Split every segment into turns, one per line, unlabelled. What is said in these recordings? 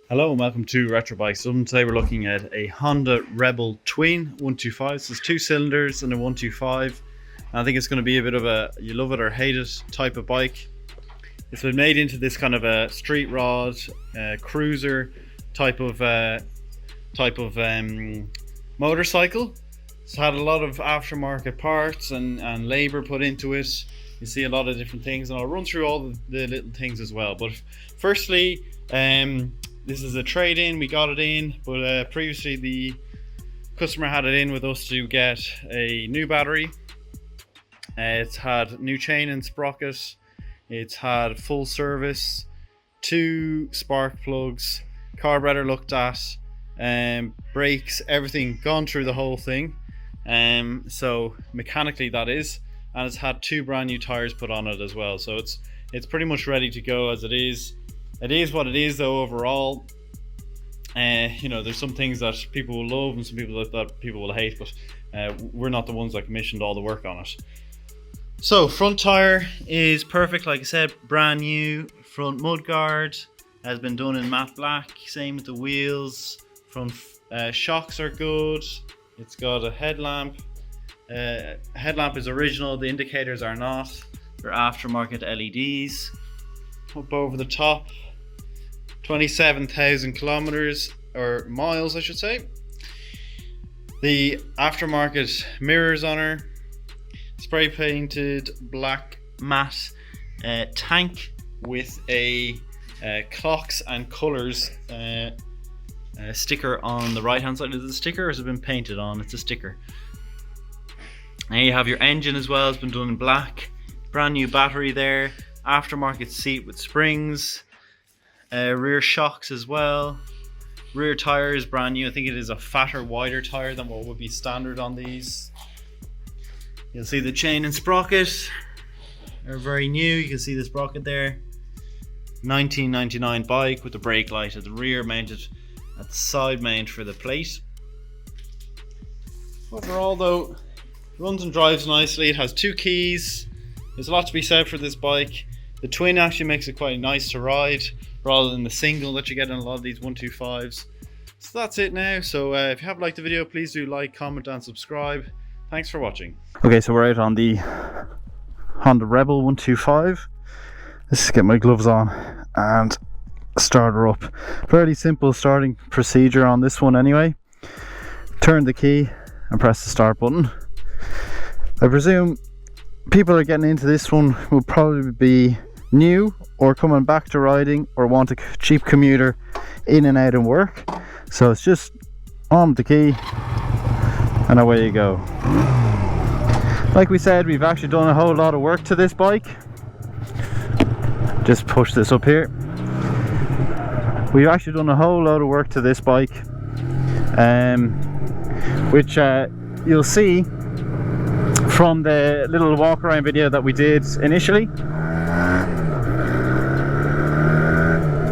Hello and welcome to Retro Bikes. Today we're looking at a Honda Rebel Twin 125. So it's 2 cylinders and a 125. And I think it's going to be a bit of a you love it or hate it type of bike. It's been made into this kind of a street rod, cruiser type of motorcycle. It's had a lot of aftermarket parts and labor put into it. You see a lot of different things, and I'll run through all the little things as well. But firstly, this is a trade-in. We got it in, but previously the customer had it in with us to get a new battery. It's had new chain and sprocket. It's had full service, 2 spark plugs, carburetor looked at, brakes, everything gone through the whole thing. So mechanically that is, and it's had 2 brand new tires put on it as well. So it's pretty much ready to go as it is. It is what it is though overall. There's some things that people will love and some people that people will hate, but we're not the ones that commissioned all the work on it. So front tire is perfect, like I said, brand new. Front mudguard has been done in matte black. Same with the wheels. Front shocks are good. It's got a headlamp. Headlamp is original. The indicators are not. They're aftermarket LEDs. Up over the top, 27,000 kilometers or miles, I should say. The aftermarket mirrors on her. Spray painted black matte tank with a clocks and colors sticker on the right hand side. Is it a sticker or has it been painted on? It's a sticker. And you have your engine as well. It's been done in black. Brand new battery there. Aftermarket seat with springs. Rear shocks as well. Rear tire is brand new. I think it is a fatter, wider tire than what would be standard on these. You'll see the chain and sprocket are very new. You can see the sprocket there. 1999 bike with the brake light at the rear, mounted at the side mount for the plate. Overall though, runs and drives nicely. It has 2 keys. There's a lot to be said for this bike. The twin actually makes it quite nice to ride rather than the single that you get in a lot of these 125s. So that's it now. So if you have liked the video, please do like, comment and subscribe. Thanks for watching. Okay, so we're out on the Honda Rebel 125. Let's just get my gloves on and start her up. Fairly simple starting procedure on this one anyway. Turn the key and press the start button. I presume people are getting into this one will probably be new or coming back to riding or want a cheap commuter in and out of work. So it's just on the key and away you go. Like we said, we've actually done a whole lot of work to this bike. Just push this up here. We've actually done a whole lot of work to this bike, which you'll see from the little walk around video that we did initially.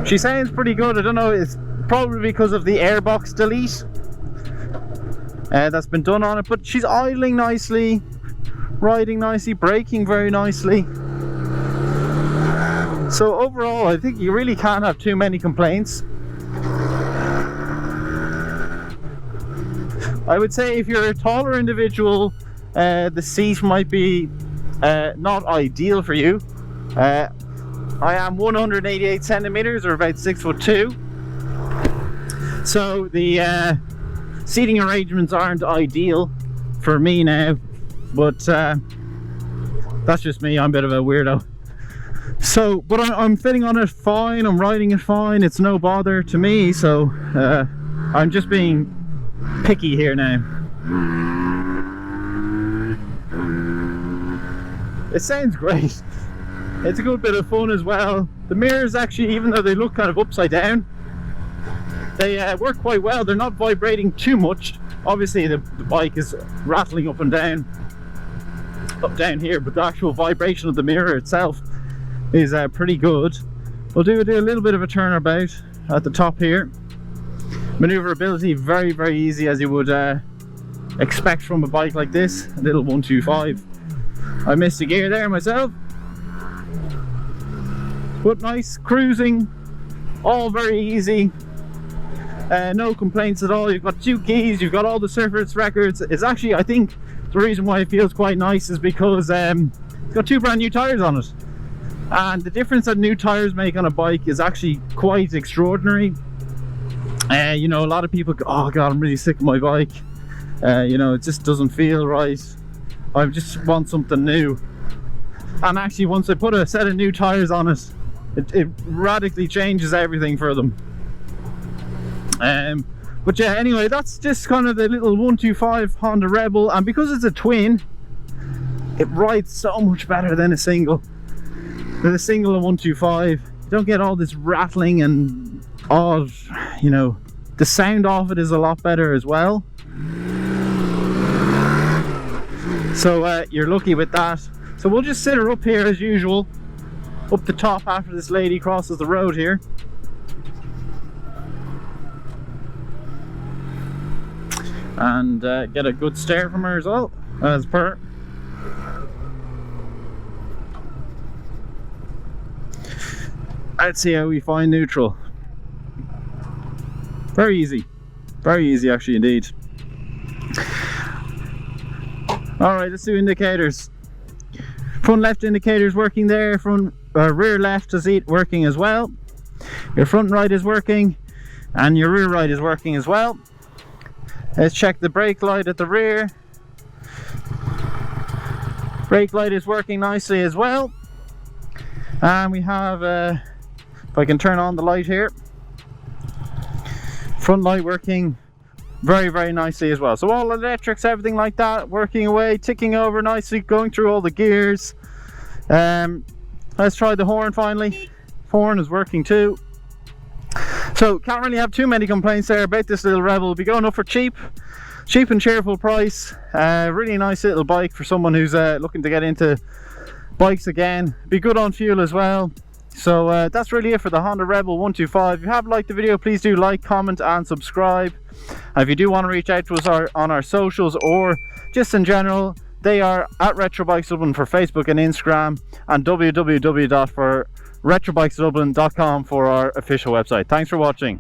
She sounds pretty good. I don't know, it's probably because of the airbox delete that's been done on it, but she's idling nicely, riding nicely, braking very nicely. So overall, I think you really can't have too many complaints. I would say if you're a taller individual, the seat might be not ideal for you. I am 188 centimeters or about 6'2". So the seating arrangements aren't ideal for me now, but that's just me. I'm a bit of a weirdo. So, but I'm fitting on it fine. I'm riding it fine. It's no bother to me. So I'm just being picky here now. It sounds great. It's a good bit of fun as well. The mirrors actually, even though they look kind of upside down, they work quite well. They're not vibrating too much. Obviously the bike is rattling up and down here, but the actual vibration of the mirror itself is pretty good. We'll do a little bit of a turnabout at the top here. Maneuverability very, very easy, as you would expect from a bike like this, a little 125. I missed a gear there myself, but nice cruising, all very easy.
No complaints at all. You've got 2 keys, you've got all the surface records. It's actually, I think the reason why it feels quite nice is because it's got 2 brand new tyres on it, and the difference that new tyres make on a bike is actually quite extraordinary. You know, a lot of people go, oh god, I'm really sick of my bike, you know, it just doesn't feel right, I just want something new. And actually, once I put a set of new tyres on it, it radically changes everything for them. But yeah, anyway, that's just kind of the little 125 Honda Rebel, and because it's a twin, it rides so much better than a single. With a single and 125, you don't get all this rattling and odd, you know, the sound of it is a lot better as well. So you're lucky with that. So we'll just sit her up here as usual, up the top after this lady crosses the road here. And get a good stare from her as well, as per. Let's see how we find neutral. Very easy actually indeed. Alright, let's do indicators. Front left indicator's working there, front rear left is working as well. Your front right is working, and your rear right is working as well. Let's check the brake light at the rear. Brake light is working nicely as well. And we have, if I can turn on the light here, front light working very nicely as well. So all electrics, everything like that, working away, ticking over nicely, going through all the gears. Let's try the horn finally. Horn is working too. So can't really have too many complaints there about this little Rebel. We'll be going up for cheap and cheerful price. Really nice little bike for someone who's looking to get into bikes again. Be good on fuel as well. So that's really it for the Honda Rebel 125. If you have liked the video, please do like, comment and subscribe. And if you do want to reach out to us on our socials or just in general, they are at Retrobikes Dublin for Facebook and Instagram, and www.retrobikesdublin.com for our official website. Thanks for watching.